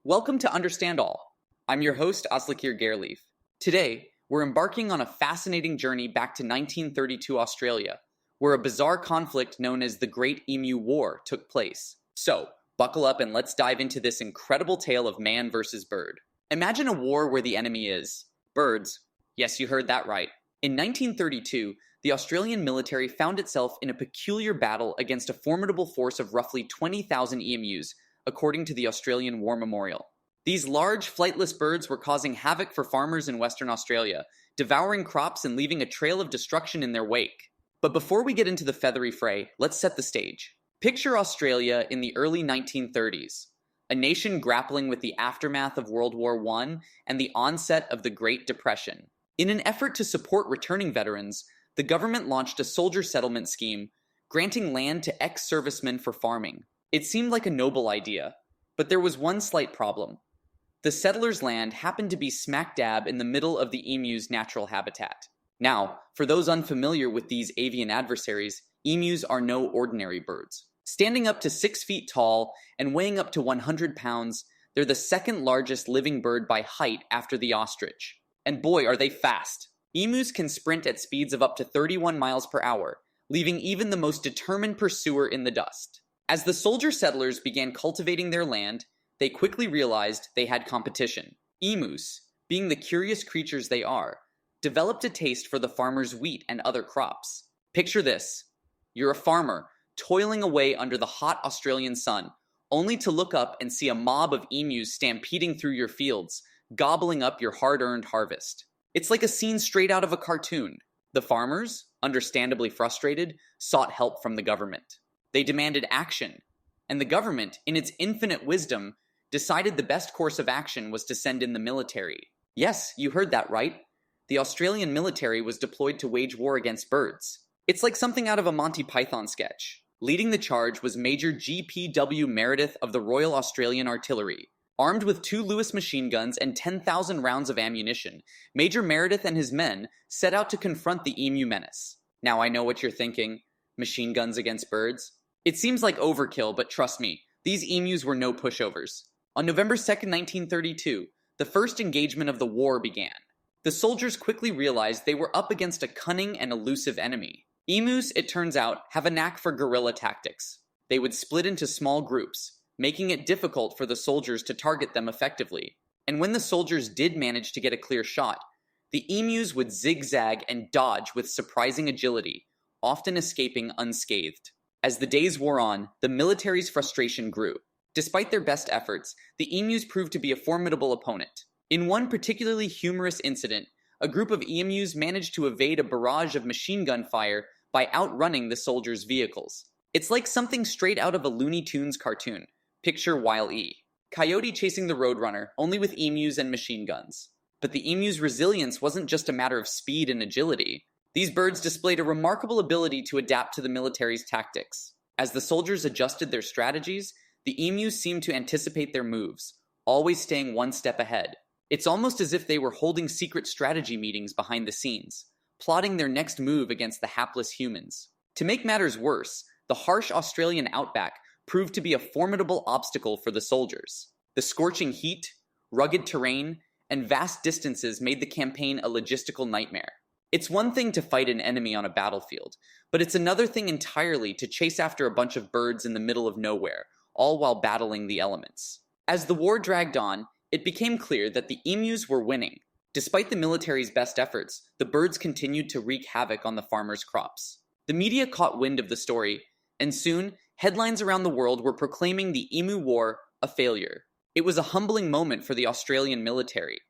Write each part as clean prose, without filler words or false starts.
Welcome to Understand All. I'm your host, Aslakir Gareleaf. Today, we're embarking on a fascinating journey back to 1932 Australia, where a bizarre conflict known as the Great Emu War took place. So, buckle up and let's dive into this incredible tale of man versus bird. Imagine a war where the enemy is birds. Yes, you heard that right. In 1932, the Australian military found itself in a peculiar battle against a formidable force of roughly 20,000 emus, according to the Australian War Memorial. These large, flightless birds were causing havoc for farmers in Western Australia, devouring crops and leaving a trail of destruction in their wake. But before we get into the feathery fray, let's set the stage. Picture Australia in the early 1930s, a nation grappling with the aftermath of World War I and the onset of the Great Depression. In an effort to support returning veterans, the government launched a soldier settlement scheme, granting land to ex-servicemen for farming. It seemed like a noble idea, but there was one slight problem. The settlers' land happened to be smack dab in the middle of the emu's natural habitat. Now, for those unfamiliar with these avian adversaries, emus are no ordinary birds. Standing up to 6 feet tall and weighing up to 100 pounds, they're the second largest living bird by height after the ostrich. And boy, are they fast! Emus can sprint at speeds of up to 31 miles per hour, leaving even the most determined pursuer in the dust. As the soldier settlers began cultivating their land, they quickly realized they had competition. Emus, being the curious creatures they are, developed a taste for the farmer's wheat and other crops. Picture this. You're a farmer, toiling away under the hot Australian sun, only to look up and see a mob of emus stampeding through your fields, gobbling up your hard-earned harvest. It's like a scene straight out of a cartoon. The farmers, understandably frustrated, sought help from the government. They demanded action, and the government, in its infinite wisdom, decided the best course of action was to send in the military. Yes, you heard that right. The Australian military was deployed to wage war against birds. It's like something out of a Monty Python sketch. Leading the charge was Major G.P.W. Meredith of the Royal Australian Artillery. Armed with 2 Lewis machine guns and 10,000 rounds of ammunition, Major Meredith and his men set out to confront the emu menace. Now I know what you're thinking. Machine guns against birds? It seems like overkill, but trust me, these emus were no pushovers. On November 2nd, 1932, the first engagement of the war began. The soldiers quickly realized they were up against a cunning and elusive enemy. Emus, it turns out, have a knack for guerrilla tactics. They would split into small groups, making it difficult for the soldiers to target them effectively. And when the soldiers did manage to get a clear shot, the emus would zigzag and dodge with surprising agility, often escaping unscathed. As the days wore on, the military's frustration grew. Despite their best efforts, the emus proved to be a formidable opponent. In one particularly humorous incident, a group of emus managed to evade a barrage of machine gun fire by outrunning the soldiers' vehicles. It's like something straight out of a Looney Tunes cartoon. Picture Wile-E. Coyote chasing the Roadrunner, only with emus and machine guns. But the emu's resilience wasn't just a matter of speed and agility. These birds displayed a remarkable ability to adapt to the military's tactics. As the soldiers adjusted their strategies, the emus seemed to anticipate their moves, always staying one step ahead. It's almost as if they were holding secret strategy meetings behind the scenes, plotting their next move against the hapless humans. To make matters worse, the harsh Australian outback proved to be a formidable obstacle for the soldiers. The scorching heat, rugged terrain, and vast distances made the campaign a logistical nightmare. It's one thing to fight an enemy on a battlefield, but it's another thing entirely to chase after a bunch of birds in the middle of nowhere, all while battling the elements. As the war dragged on, it became clear that the emus were winning. Despite the military's best efforts, the birds continued to wreak havoc on the farmers' crops. The media caught wind of the story, and soon, headlines around the world were proclaiming the Emu War a failure. It was a humbling moment for the Australian military.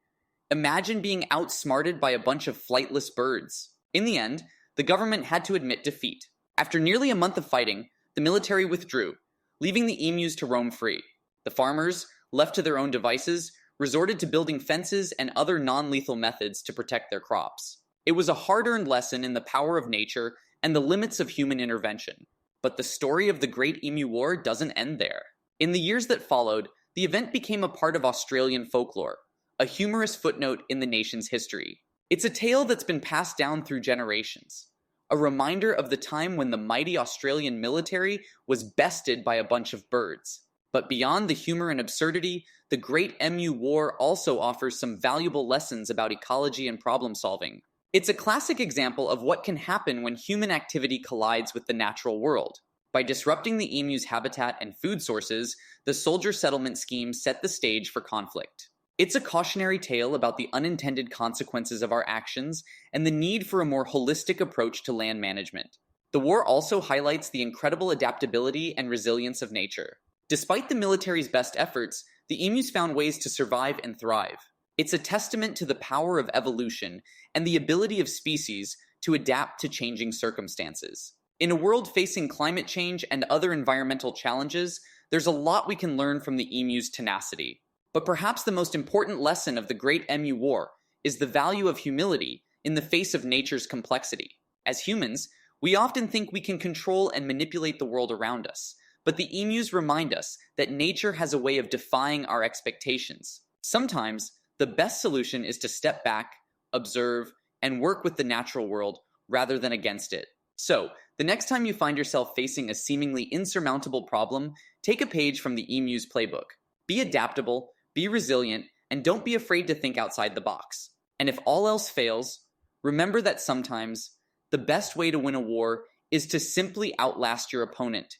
Imagine being outsmarted by a bunch of flightless birds. In the end, the government had to admit defeat. After nearly a month of fighting, the military withdrew, leaving the emus to roam free. The farmers, left to their own devices, resorted to building fences and other non-lethal methods to protect their crops. It was a hard-earned lesson in the power of nature and the limits of human intervention. But the story of the Great Emu War doesn't end there. In the years that followed, the event became a part of Australian folklore, a humorous footnote in the nation's history. It's a tale that's been passed down through generations, a reminder of the time when the mighty Australian military was bested by a bunch of birds. But beyond the humor and absurdity, the Great Emu War also offers some valuable lessons about ecology and problem solving. It's a classic example of what can happen when human activity collides with the natural world. By disrupting the emu's habitat and food sources, the soldier settlement scheme set the stage for conflict. It's a cautionary tale about the unintended consequences of our actions and the need for a more holistic approach to land management. The war also highlights the incredible adaptability and resilience of nature. Despite the military's best efforts, the emus found ways to survive and thrive. It's a testament to the power of evolution and the ability of species to adapt to changing circumstances. In a world facing climate change and other environmental challenges, there's a lot we can learn from the emu's tenacity. But perhaps the most important lesson of the Great Emu War is the value of humility in the face of nature's complexity. As humans, we often think we can control and manipulate the world around us, but the emus remind us that nature has a way of defying our expectations. Sometimes, the best solution is to step back, observe, and work with the natural world rather than against it. So, the next time you find yourself facing a seemingly insurmountable problem, take a page from the emu's playbook. Be adaptable, be resilient, and don't be afraid to think outside the box. And if all else fails, remember that sometimes the best way to win a war is to simply outlast your opponent,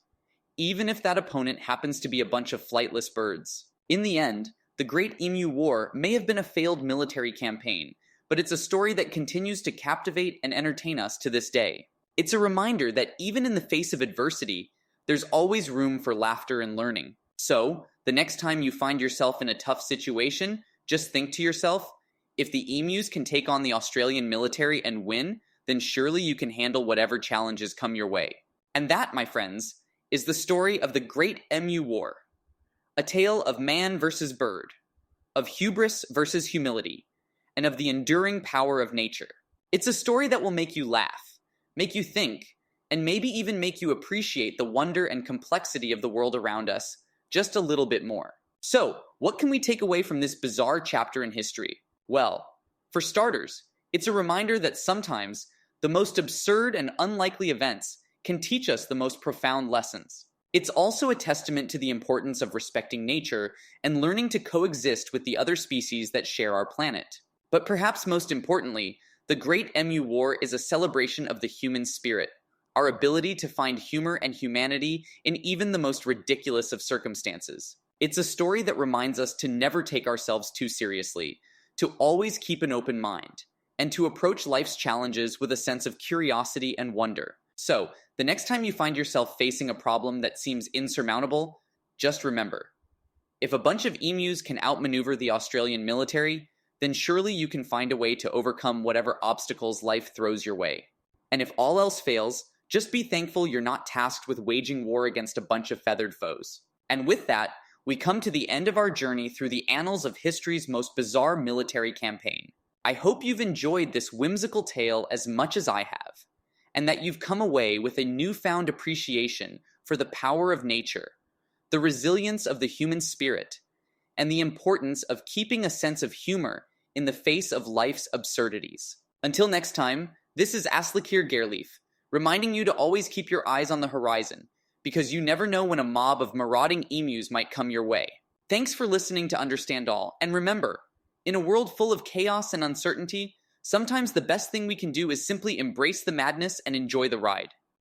even if that opponent happens to be a bunch of flightless birds. In the end, the Great Emu War may have been a failed military campaign, but it's a story that continues to captivate and entertain us to this day. It's a reminder that even in the face of adversity, there's always room for laughter and learning. So, the next time you find yourself in a tough situation, just think to yourself, if the emus can take on the Australian military and win, then surely you can handle whatever challenges come your way. And that, my friends, is the story of the Great Emu War. A tale of man versus bird, of hubris versus humility, and of the enduring power of nature. It's a story that will make you laugh, make you think, and maybe even make you appreciate the wonder and complexity of the world around us just a little bit more. So, what can we take away from this bizarre chapter in history? Well, for starters, it's a reminder that sometimes the most absurd and unlikely events can teach us the most profound lessons. It's also a testament to the importance of respecting nature and learning to coexist with the other species that share our planet. But perhaps most importantly, the Great Emu War is a celebration of the human spirit, our ability to find humor and humanity in even the most ridiculous of circumstances. It's a story that reminds us to never take ourselves too seriously, to always keep an open mind, and to approach life's challenges with a sense of curiosity and wonder. So, the next time you find yourself facing a problem that seems insurmountable, just remember, if a bunch of emus can outmaneuver the Australian military, then surely you can find a way to overcome whatever obstacles life throws your way. And if all else fails, just be thankful you're not tasked with waging war against a bunch of feathered foes. And with that, we come to the end of our journey through the annals of history's most bizarre military campaign. I hope you've enjoyed this whimsical tale as much as I have, and that you've come away with a newfound appreciation for the power of nature, the resilience of the human spirit, and the importance of keeping a sense of humor in the face of life's absurdities. Until next time, this is Aslakir Gareleaf, reminding you to always keep your eyes on the horizon, because you never know when a mob of marauding emus might come your way. Thanks for listening to Understand All, and remember, in a world full of chaos and uncertainty, sometimes the best thing we can do is simply embrace the madness and enjoy the ride.